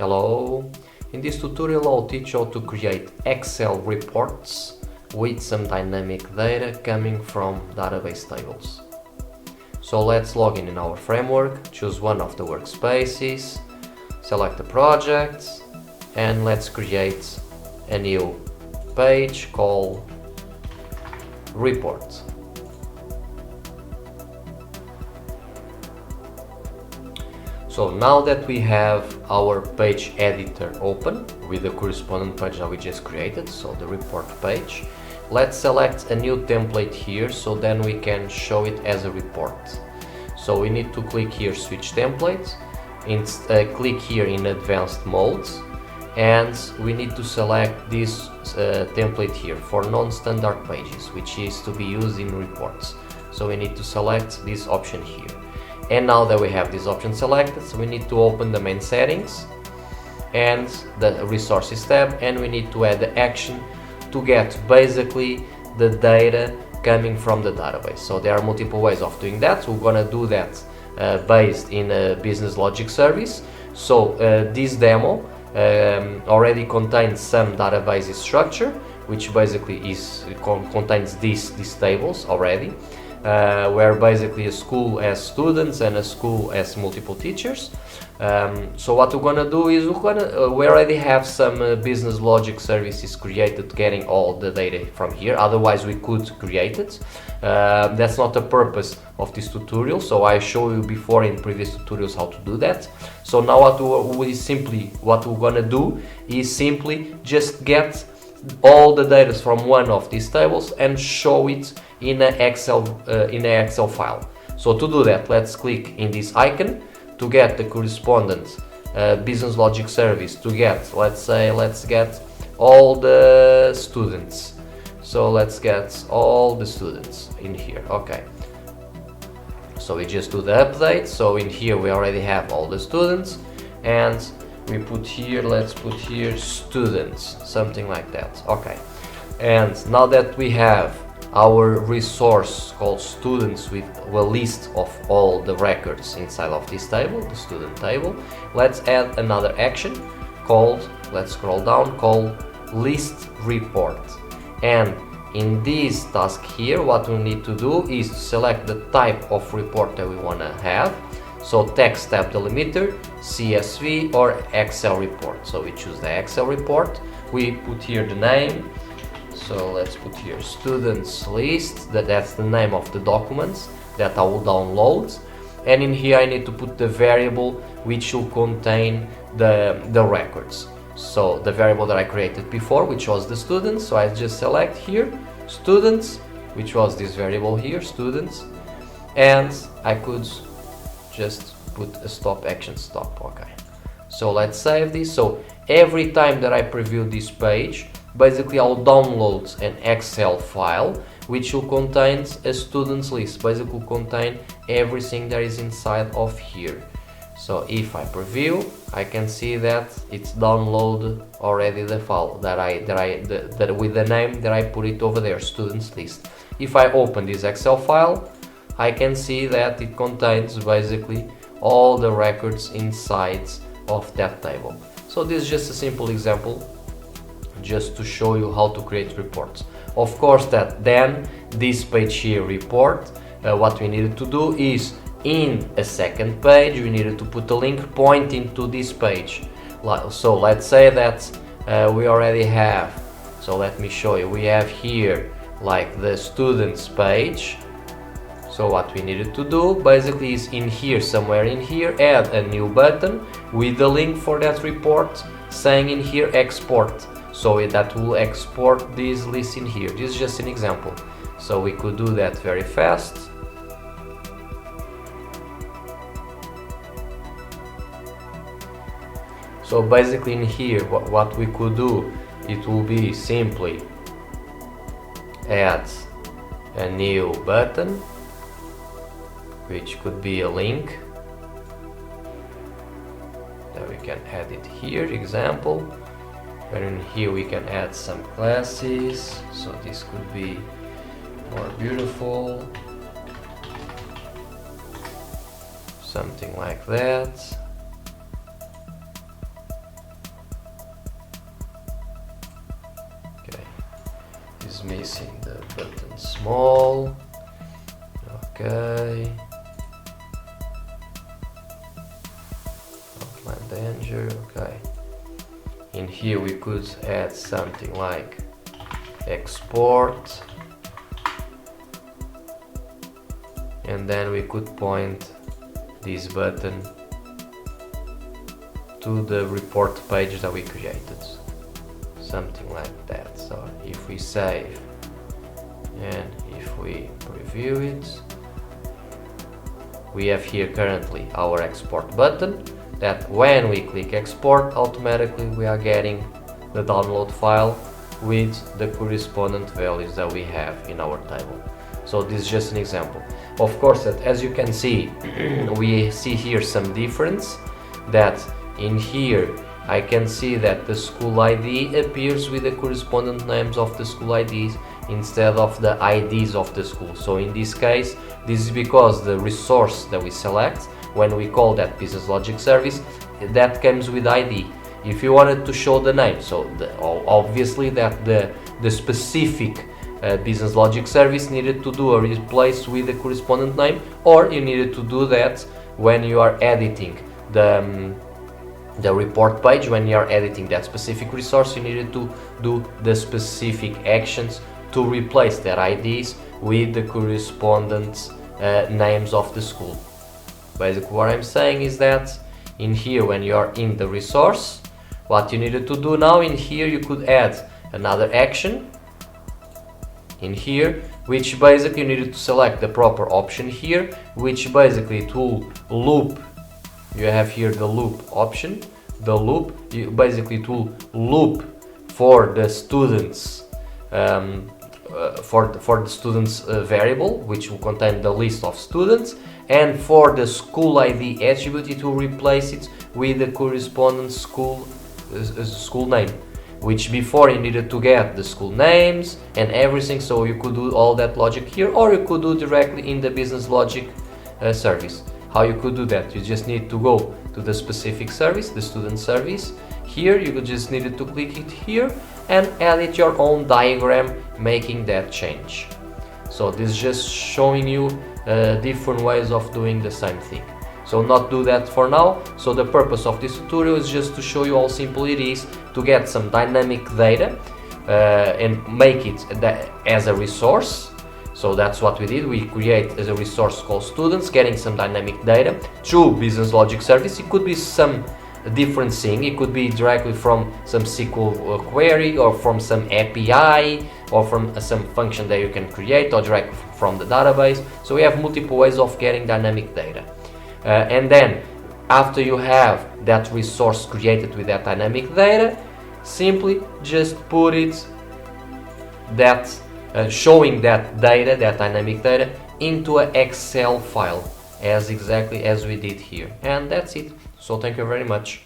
Hello! In this tutorial I'll teach you how to create Excel reports with some dynamic data coming from database tables. So let's log in our framework, choose one of the workspaces, select the project, and let's create a new page called Report. So now that we have our page editor open with the corresponding page that we just created, so the report page, let's select a new template here so then we can show it as a report. So we need to click here switch templates, click here in advanced modes, and we need to select this template here for non-standard pages, which is to be used in reports. So we need to select this option here. And now that we have this option selected, so we need to open the main settings and the resources tab, and we need to add the action to get basically the data coming from the database. So there are multiple ways of doing that. We're gonna do that based in a business logic service. So this demo already contains some database structure, which basically contains these tables already. Where basically a school has students and a school has multiple teachers. So what we're gonna do is we already have some business logic services created getting all the data from here, otherwise we could create it. That's not the purpose of this tutorial, so I showed you before in previous tutorials how to do that. So now what we're gonna do is simply just get all the data from one of these tables and show it in an Excel file. So to do that, let's click in this icon to get the correspondent business logic service to get, let's get all the students. So let's get all the students in here. Okay. So we just do the update. So in here we already have all the students, and we put here, let's put here students, something like that. Okay. And now that we have our resource called students with a list of all the records inside of this table, the student table, let's add another action called, let's scroll down, called list report. And in this task here, what we need to do is to select the type of report that we want to have. So text tab delimiter, CSV or Excel report. So we choose the Excel report, we put here the name. So let's put here students list, that's the name of the documents that I will download. And in here I need to put the variable which will contain the records. So the variable that I created before, which was the students, so I just select here students, which was this variable here, students, and I could just put a stop action stop. Okay, so let's save this. So every time that I preview this page, basically I'll download an Excel file which will contain a students list, basically will contain everything that is inside of here. So if I preview, I can see that it's downloaded already the file that with the name that I put it over there, students list. If I open this Excel file, I can see that it contains basically all the records inside of that table. So this is just a simple example just to show you how to create reports. Of course that then this page here report, what we needed to do is in a second page we needed to put a link pointing to this page. So let's say that we already have, so let me show you, we have here like the students page. So what we needed to do basically is in here, somewhere in here, add a new button with the link for that report saying in here export. So that will export this list in here. This is just an example. So we could do that very fast. So basically in here, what we could do, it will be simply add a new button, which could be a link. Then we can add it here, example. And in here we can add some classes, so this could be more beautiful, something like that. is missing the button small. Okay. Outline danger. Okay. In here we could add something like export, and then we could point this button to the report page that we created, something like that. So if we save and if we preview it, we have here currently our export button that when we click export, automatically we are getting the download file with the correspondent values that we have in our table. So this is just an example. Of course, that as you can see, we see here some difference, that in here I can see that the school ID appears with the correspondent names of the school IDs instead of the IDs of the school. So in this case, this is because the resource that we select when we call that business logic service, that comes with ID. If you wanted to show the name, so obviously that the specific business logic service needed to do a replace with the correspondent name, or you needed to do that when you are editing the report page. When you are editing that specific resource, you needed to do the specific actions to replace their IDs with the correspondent names of the school. Basically what I'm saying is that in here, when you are in the resource, what you needed to do now, in here you could add another action in here, which basically you needed to select the proper option here, which basically it will loop. You have here the loop option, the loop, basically it will loop for the students for the students variable, which will contain the list of students, and for the school ID attribute it will replace it with the corresponding school name, which before you needed to get the school names and everything. So you could do all that logic here, or you could do directly in the business logic service. How you could do that? You just need to go to the specific service, the student service. Here you could just needed to click it here and edit your own diagram, making that change. So this is just showing you different ways of doing the same thing. So not do that for now. So the purpose of this tutorial is just to show you how simple it is to get some dynamic data and make it as a resource. So that's what we did. We create as a resource called students, getting some dynamic data through business logic service. It could be some different thing. It could be directly from some SQL query, or from some API, or from some function that you can create, or directly from the database. So we have multiple ways of getting dynamic data. And then after you have that resource created with that dynamic data, simply just put it showing that data, that dynamic data, into an Excel file, as exactly as we did here. And that's it. So thank you very much.